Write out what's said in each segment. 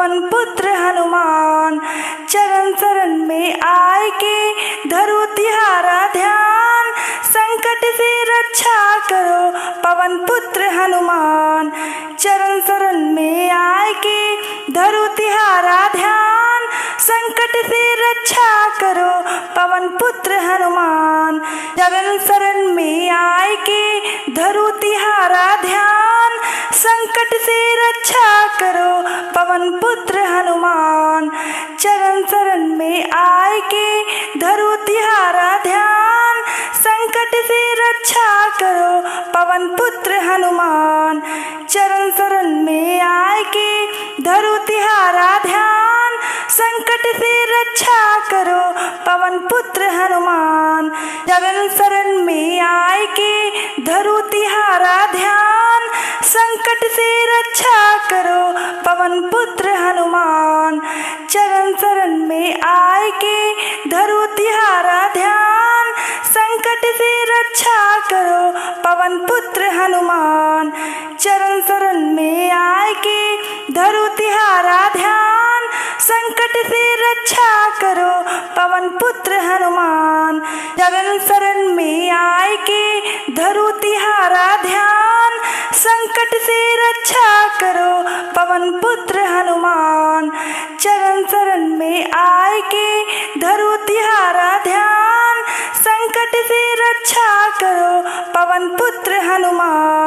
पवन पुत्र हनुमान। चरण शरण में आए के धरो तिहारा ध्यान, संकट से रक्षा करो पवन पुत्र हनुमान। चरण शरण में आए के धरो तिहारा ध्यान, संकट से रक्षा करो पवन पुत्र हनुमान। चरण शरण में आए के धरो तिहारा ध्यान, संकट से रक्षा करो पवन पुत्र हनुमान। चरण शरण में आए के धरो तिहारा ध्यान, संकट से रक्षा करो पवन पुत्र हनुमान। चरण शरण में आए के धरो तिहारा ध्यान, संकट से रक्षा करो पवन पुत्र हनुमान। चरण शरण में आए के धरो तिहारा ध्यान, संकट से रक्षा करो पवन पुत्र हनुमान। चरण शरण में आए के धरो तिहारा ध्यान, संकट से रक्षा करो पवन पुत्र हनुमान। चरण शरण में आए के धरो तिहारा ध्यान, संकट से रक्षा करो पवन पुत्र हनुमान। चरण शरण में आए के धरो तिहारा ध्यान, संकट से रक्षा करो पवन पुत्र हनुमान। चरण शरण में आए के धरो तिहारा ध्यान, संकट से रक्षा करो पवन पुत्र हनुमान।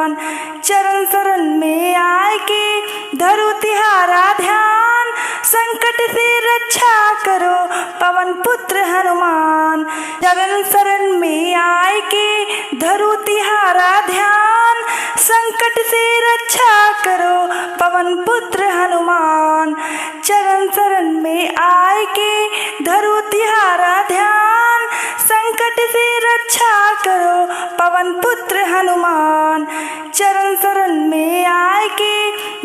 चरण शरण में आए के धरो तिहारा ध्यान, संकट से रक्षा करो पवन पुत्र हनुमान। चरण शरण में आए के धरो तिहारा ध्यान, संकट से रक्षा करो पवन पुत्र हनुमान। चरण शरण में आए के धरो तिहारा ध्यान, संकट से रक्षा करो पवन पुत्र हनुमान। चरण शरण में आए के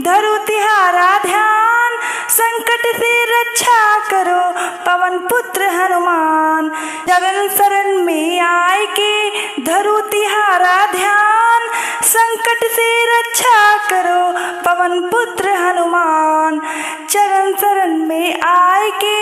धरो तिहारा ध्यान, संकट से रक्षा करो पवन पुत्र हनुमान। चरण शरण में आए के धरो तिहारा ध्यान, संकट से रक्षा करो पवन पुत्र हनुमान। चरण शरण में आए के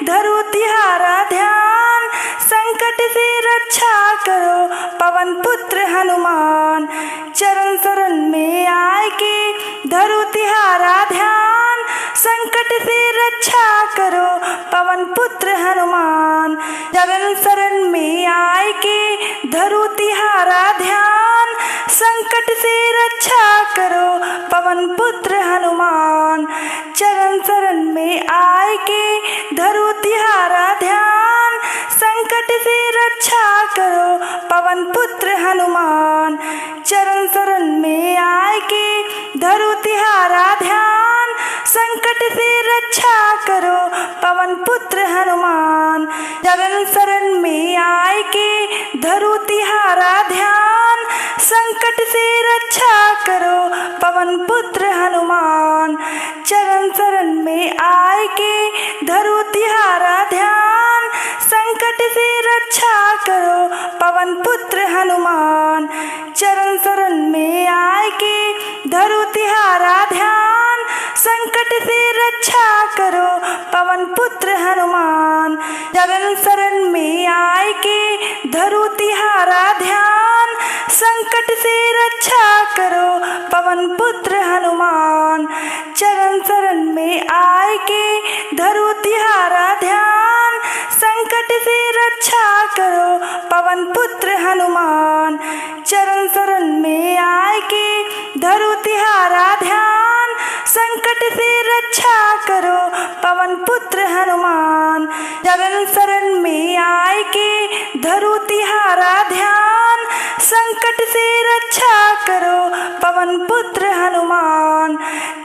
धरो तिहारा ध्यान, संकट से रक्षा करो पवन पुत्र हनुमान। चरण शरण में आए के धरो तिहारा ध्यान, संकट से रक्षा करो पवन पुत्र हनुमान। चरण शरण में आए के धरो तिहारा ध्यान, संकट से रक्षा करो पवन पुत्र हनुमान। चरण शरण में आए के धरो तिहारा ध्यान, संकट से रक्षा करो पवन पुत्र हनुमान। चरण शरण में आए के धरो तिहारा ध्यान, संकट से रक्षा करो पवन पुत्र हनुमान। चरण शरण में आए के धरो तिहारा ध्यान, संकट से रक्षा करो पवन पुत्र हनुमान। चरण शरण में आए के धरो तिहारा ध्यान, संकट से रक्षा करो पवन पुत्र हनुमान। चरण शरण में आए के धरो तिहारा ध्यान, संकट से रक्षा करो पवन पुत्र हनुमान। चरण शरण में आए के धरो तिहारा ध्यान, संकट से रक्षा करो पवन पुत्र हनुमान। चरण शरण में आए के धरो तिहारा ध्यान, संकट से रक्षा करो पवन पुत्र हनुमान। चरण शरण में आए के धरो तिहारा ध्यान, संकट से रक्षा करो पवन पुत्र हनुमान। चरण शरण में आए के धरो तिहारा ध्यान, संकट से रक्षा करो पवन पुत्र हनुमान।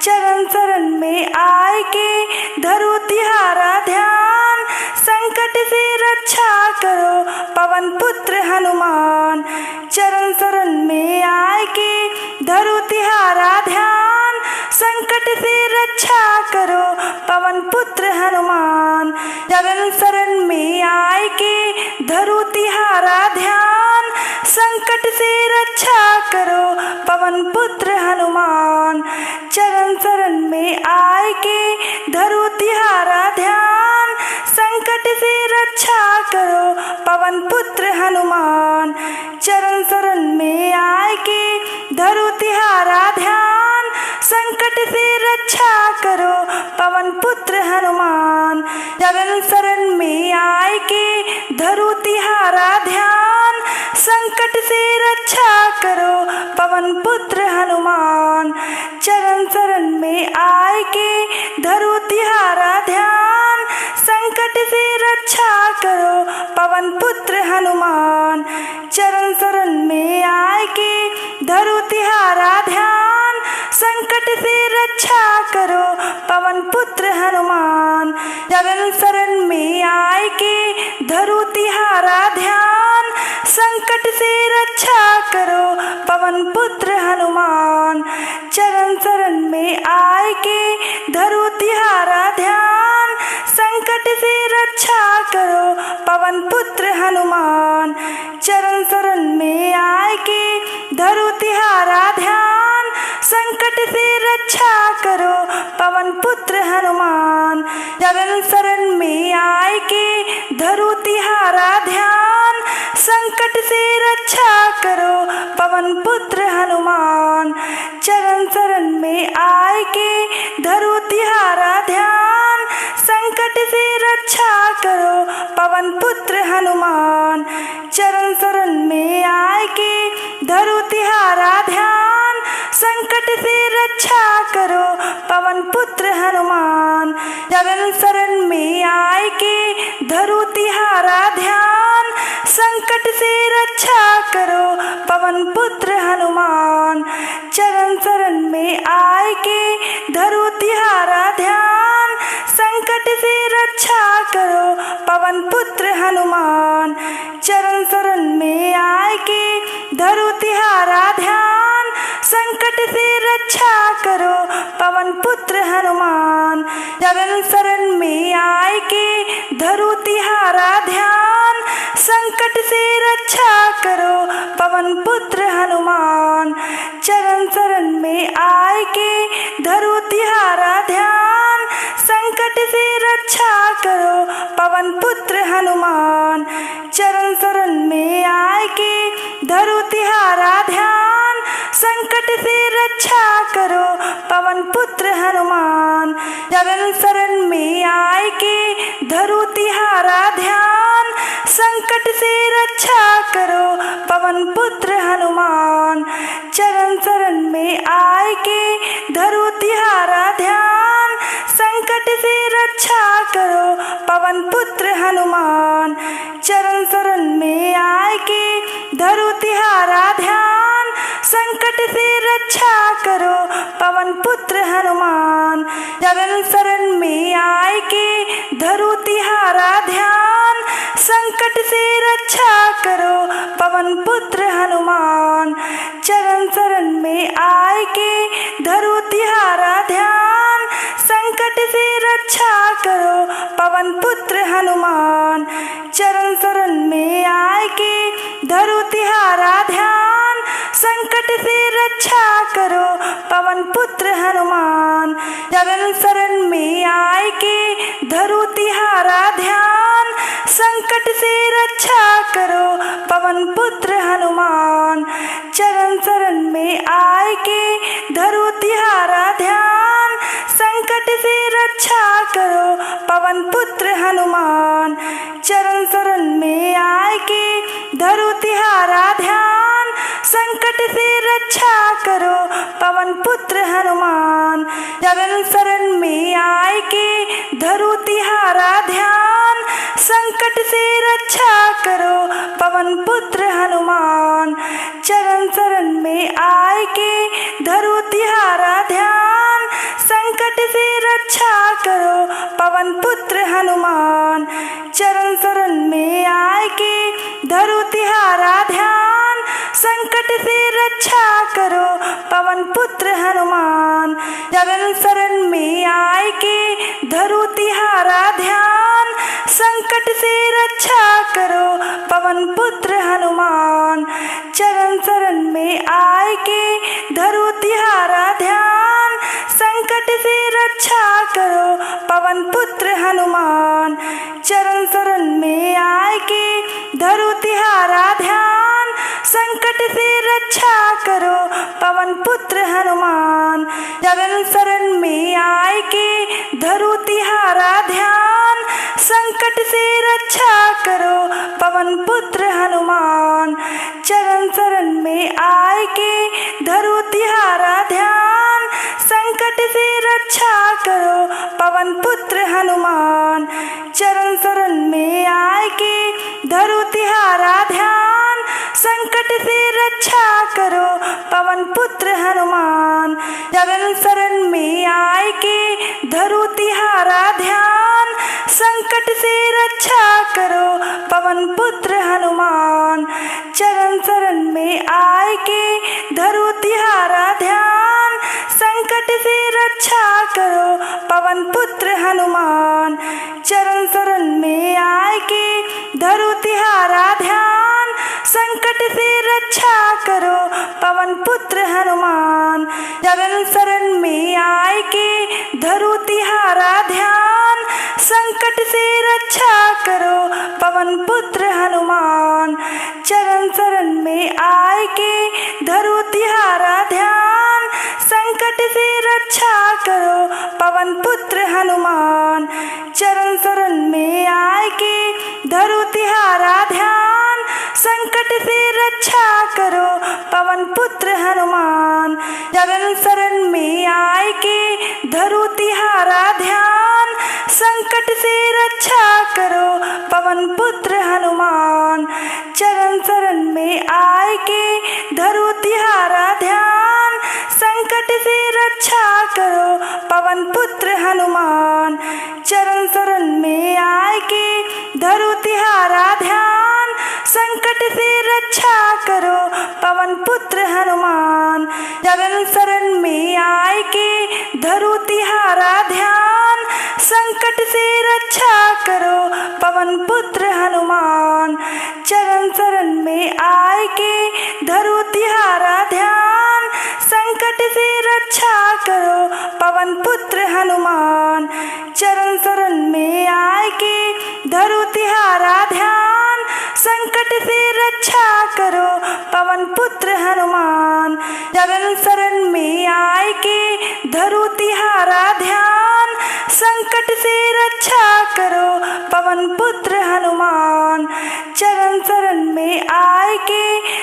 चरण शरण में आए के धरो तिहारा ध्यान, संकट से रक्षा करो पवन पुत्र हनुमान। चरण शरण में आए के धरो तिहारा ध्यान, संकट से रक्षा करो पवन पुत्र हनुमान। चरण शरण में आए के धरो तिहारा ध्यान, संकट से रक्षा करो पवन पुत्र हनुमान। चरण शरण में आए के धरो तिहारा ध्यान, संकट से रक्षा करो पवन पुत्र हनुमान। चरण शरण में आए के धरो तिहारा ध्यान, संकट से रक्षा करो पवन पुत्र हनुमान। चरण शरण में आए के धरो तिहारा ध्यान, संकट से रक्षा करो पवन पुत्र हनुमान। चरण शरण में आए के धरो तिहारा ध्यान, संकट से रक्षा करो पवन पुत्र हनुमान। चरण शरण में आए के धरो तिहारा ध्यान, संकट से रक्षा करो पवन पुत्र हनुमान। चरण शरण में आए के धरो तिहारा ध्यान, संकट से रक्षा करो पवन पुत्र हनुमान। चरण शरण में आए के धरो तिहारा ध्यान, संकट से रक्षा करो पवन पुत्र हनुमान। चरण शरण में आए के धरो तिहारा ध्यान, संकट से रक्षा करो पवन पुत्र हनुमान। चरण शरण में आए के धरो तिहारा ध्यान, संकट से रक्षा करो पवन पुत्र हनुमान। चरण शरण में आए के धरो तिहारा ध्यान, संकट से रक्षा करो पवन पुत्र हनुमान। चरण शरण में आए के धरो तिहारा ध्यान, संकट से रक्षा करो पवन पुत्र हनुमान। चरण शरण में आए के धरो तिहारा ध्यान, संकट से रक्षा करो पवन पुत्र हनुमान। चरण शरण में आए के धरो तिहारा ध्यान, संकट से रक्षा करो पवन पुत्र हनुमान। चरण शरण में आए के धरो तिहारा ध्यान, संकट से रक्षा करो पवन पुत्र हनुमान। चरण शरण में आए के धरो तिहारा ध्यान, संकट से रक्षा करो पवन पुत्र हनुमान। चरण शरण में आए के धरो तिहारा ध्यान, संकट से रक्षा करो पवन पुत्र हनुमान। चरण शरण में आए के धरो तिहारा ध्यान, संकट से रक्षा करो पवन पुत्र हनुमान। चरण शरण में आए के धरो तिहारा ध्यान, संकट से रक्षा करो पवन पुत्र हनुमान। चरण शरण में आए के धरो तिहारा ध्यान, संकट से रक्षा करो पवन पुत्र हनुमान। चरण शरण में आए के धरो तिहारा ध्यान, संकट से रक्षा करो पवन पुत्र हनुमान। चरण शरण में आए के धरो तिहारा ध्यान, संकट से रक्षा करो पवन पुत्र हनुमान। चरण शरण में आए के धरो तिहारा ध्यान, संकट से रक्षा करो पवन पुत्र हनुमान। चरण शरण में आए के धरो तिहारा ध्यान, संकट से रक्षा करो पवन पुत्र हनुमान। चरण शरण में आए के धरो तिहारा ध्यान, संकट से रक्षा करो पवन पुत्र हनुमान। चरण शरण में आए के धरो तिहारा ध्यान, संकट से रक्षा करो पवन पुत्र हनुमान। चरण शरण में आए के धरो तिहारा ध्यान, संकट से रक्षा करो पवन पुत्र हनुमान। चरण शरण में आए के धरो तिहारा ध्यान, संकट से रक्षा करो पवन पुत्र हनुमान। चरण शरण में आए के धरो तिहारा ध्यान, संकट से रक्षा करो पवन पुत्र हनुमान। चरण शरण में आए के धरो तिहारा ध्यान, संकट से रक्षा करो पवन पुत्र हनुमान। चरण शरण में आए के धरो तिहारा ध्यान, संकट से रक्षा करो पवन पवन पुत्र हनुमान। चरण शरण में आए के धरो तिहारा ध्यान, संकट से रक्षा करो पवन पुत्र हनुमान। चरण शरण में आए के धरो तिहारा ध्यान, संकट से रक्षा करो पवन पुत्र हनुमान। चरण शरण में आए के धरो तिहारा ध्यान, संकट से रक्षा करो पवन पुत्र हनुमान। चरण शरण में आए के धरो तिहारा ध्यान, संकट से रक्षा करो पवन पुत्र हनुमान। चरण शरण में आए के धरो तिहारा ध्यान, संकट से रक्षा करो पवन पुत्र हनुमान। चरण शरण में आए के धरो तिहारा ध्यान, संकट से रक्षा करो पवन पुत्र हनुमान। चरण शरण में आए के धरो तिहारा ध्यान, संकट से रक्षा करो पवन पुत्र हनुमान। चरण शरण में आए के धरो तिहारा ध्यान, संकट से रक्षा करो पवन पुत्र हनुमान। चरण शरण में आए के धरो तिहारा ध्यान, संकट से रक्षा करो पवन पुत्र हनुमान। चरण शरण में आए के धरो तिहारा ध्यान, संकट से रक्षा करो पवन पुत्र हनुमान। चरण शरण में आए के धरो तिहारा ध्यान, संकट से रक्षा करो पवन पुत्र हनुमान। चरण शरण में आए के धरो तिहारा ध्यान, संकट से रक्षा करो पवन पुत्र हनुमान। चरण शरण में आए के धरो तिहारा ध्यान, संकट से रक्षा करो पवन पुत्र हनुमान। चरण शरण में आए के धरो तिहारा ध्यान, संकट से रक्षा करो पवन पुत्र हनुमान। चरण शरण में आए के धरो तिहारा ध्यान, संकट से रक्षा करो पवन पुत्र हनुमान। चरण शरण में आए के धरो तिहारा ध्यान, संकट से रक्षा करो पवन पुत्र हनुमान। चरण शरण में आए के धरो तिहारा ध्यान, संकट से रक्षा करो पवन पुत्र हनुमान। चरण शरण में आए के धरो तिहारा ध्यान, संकट से रक्षा करो पवन पुत्र हनुमान। चरण शरण में आए के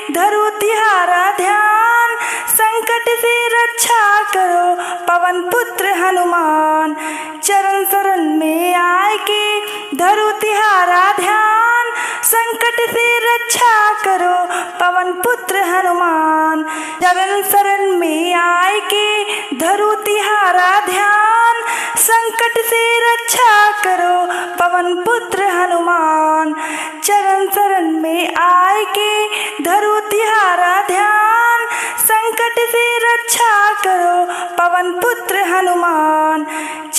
धरो तिहारा ध्यान, संकट से रक्षा करो पवन पुत्र हनुमान। चरण शरण में आए के धरो तिहारा ध्यान, संकट से रक्षा करो पवन पुत्र हनुमान। चरण शरण में आए के धरो तिहारा ध्यान, संकट से रक्षा करो पवन पुत्र हनुमान। चरण शरण में आए के धरो तिहारा ध्यान, संकट से रक्षा करो पवन पुत्र हनुमान।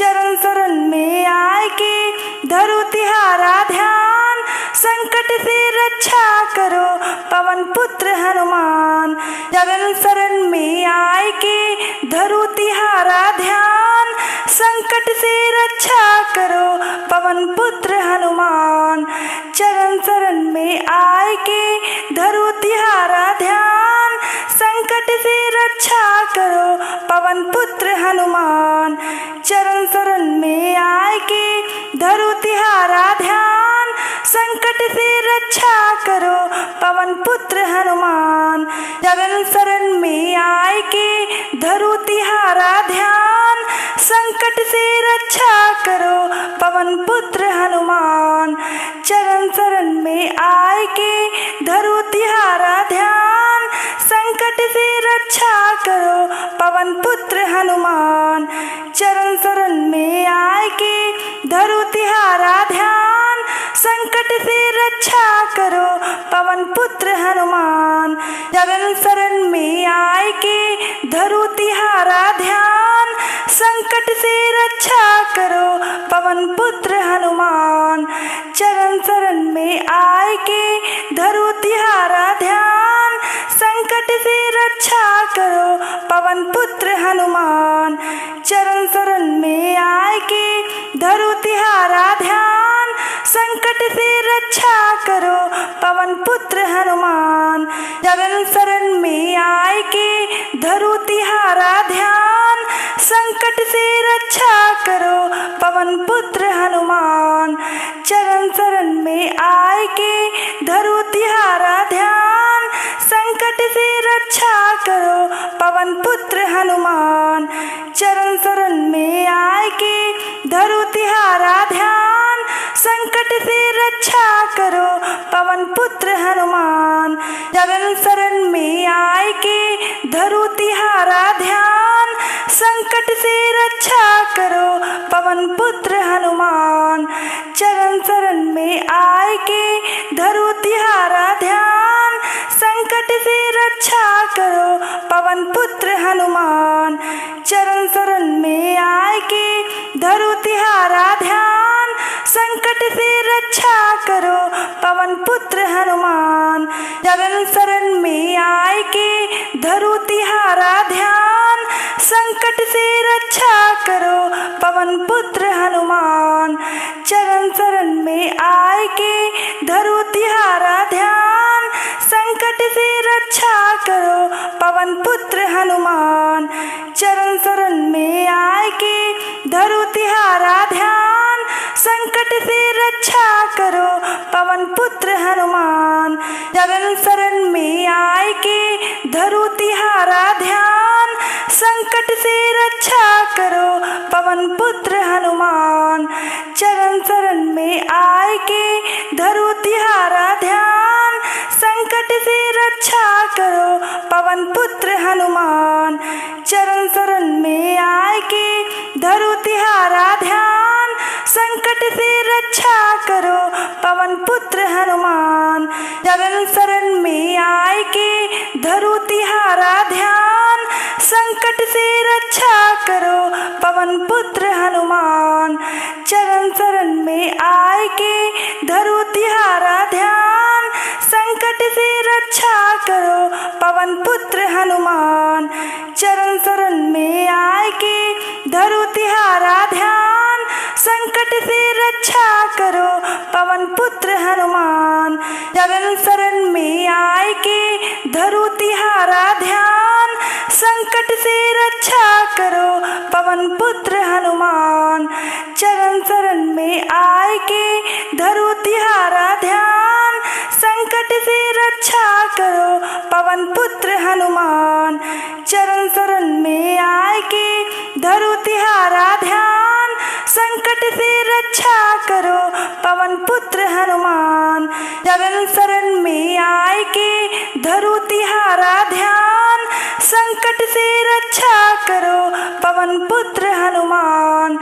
चरण शरण में आए के धरो तिहारा ध्यान, संकट से रक्षा करो पवन पुत्र हनुमान। चरण शरण में आए के धरो तिहारा ध्यान, संकट से रक्षा करो पवन पुत्र हनुमान। चरण शरण में आए के धरो तिहारा ध्यान, संकट से रक्षा करो पवन पुत्र हनुमान। चरण शरण में आए के धरो तिहारा ध्यान, संकट से रक्षा करो पवन पुत्र हनुमान। चरण शरण में आए के धरो तिहारा ध्यान, संकट से रक्षा करो पवन पुत्र हनुमान। चरण शरण में आए के धरो तिहारा ध्यान, संकट से रक्षा करो पवन पुत्र हनुमान। चरण शरण में आए के धरो तिहारा ध्यान, संकट से रक्षा करो पवन पुत्र हनुमान। चरण शरण में आए के धरो तिहारा ध्यान, संकट से रक्षा करो पवन पुत्र हनुमान। चरण शरण में आए के धरो तिहारा ध्यान, संकट से रक्षा करो पवन पुत्र हनुमान। चरण शरण में आए के धरो तिहारा ध्यान, संकट से रक्षा करो पवन पुत्र हनुमान। चरण शरण में आए के धरो तिहारा ध्यान, संकट से रक्षा करो पवन पुत्र हनुमान। चरण शरण में आए के धरो तिहारा ध्यान, संकट से रक्षा करो पवन पुत्र हनुमान। चरण शरण में आए के धरो तिहारा ध्यान, संकट से रक्षा करो पवन पुत्र हनुमान। चरण शरण में आए के धरो तिहारा ध्यान, संकट से रक्षा करो पवन पुत्र हनुमान। चरण शरण में आए के धरो तिहारा ध्यान, संकट से रक्षा करो पवन पुत्र हनुमान। चरण शरण में आए के धरो तिहारा ध्यान, संकट से रक्षा करो पवन पुत्र हनुमान। चरण शरण में आए के धरो तिहारा ध्यान, संकट से रक्षा करो पवन पुत्र हनुमान। चरण शरण में आए के धरो तिहारा ध्यान, संकट से रक्षा करो पवन पुत्र हनुमान। चरण शरण में आए के धरो तिहारा ध्यान, संकट से रक्षा करो पवन पुत्र हनुमान। चरण शरण में आए के धरो तिहारा ध्यान, संकट से रक्षा करो पवन पुत्र हनुमान। चरण शरण में आए के धरो तिहारा ध्यान, संकट से रक्षा करो पवन पुत्र हनुमान। चरण शरण में आए के धरो तिहारा ध्यान, संकट से रक्षा करो पवन पुत्र हनुमान। चरण शरण में आए के धरो तिहारा ध्यान, संकट से रक्षा करो पवन पुत्र हनुमान। चरण शरण में आए के धरो तिहारा ध्यान, संकट से रक्षा करो पवन पुत्र हनुमान। चरण शरण में आए के धरो तिहारा ध्यान, संकट से रक्षा करो पवन पुत्र हनुमान। चरण शरण में आए के धरो तिहारा ध्यान, संकट से रक्षा करो पवन पुत्र हनुमान। चरण शरण में आए के धरो तिहारा ध्यान, संकट से रक्षा करो पवन पुत्र हनुमान। चरण शरण में आए के धरो तिहारा ध्यान, संकट से रक्षा करो पवन पुत्र हनुमान। चरण शरण में आए के धरो तिहारा ध्यान, संकट से रक्षा करो पवन पुत्र हनुमान।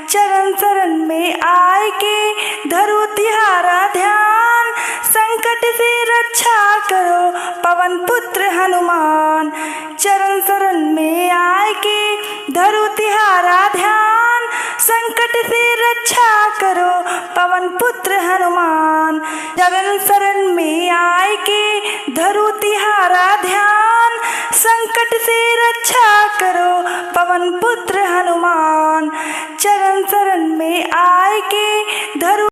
चरण शरण में आए के धरो तिहारा ध्यान, संकट से रक्षा करो पवन पुत्र हनुमान। चरण शरण में आए के धरो तिहारा ध्यान, संकट से रक्षा करो पवन पुत्र हनुमान। चरण शरण में आए के धरो तिहारा ध्यान, संकट से रक्षा करो पवन पुत्र हनुमान। चरण शरण में आए के धरो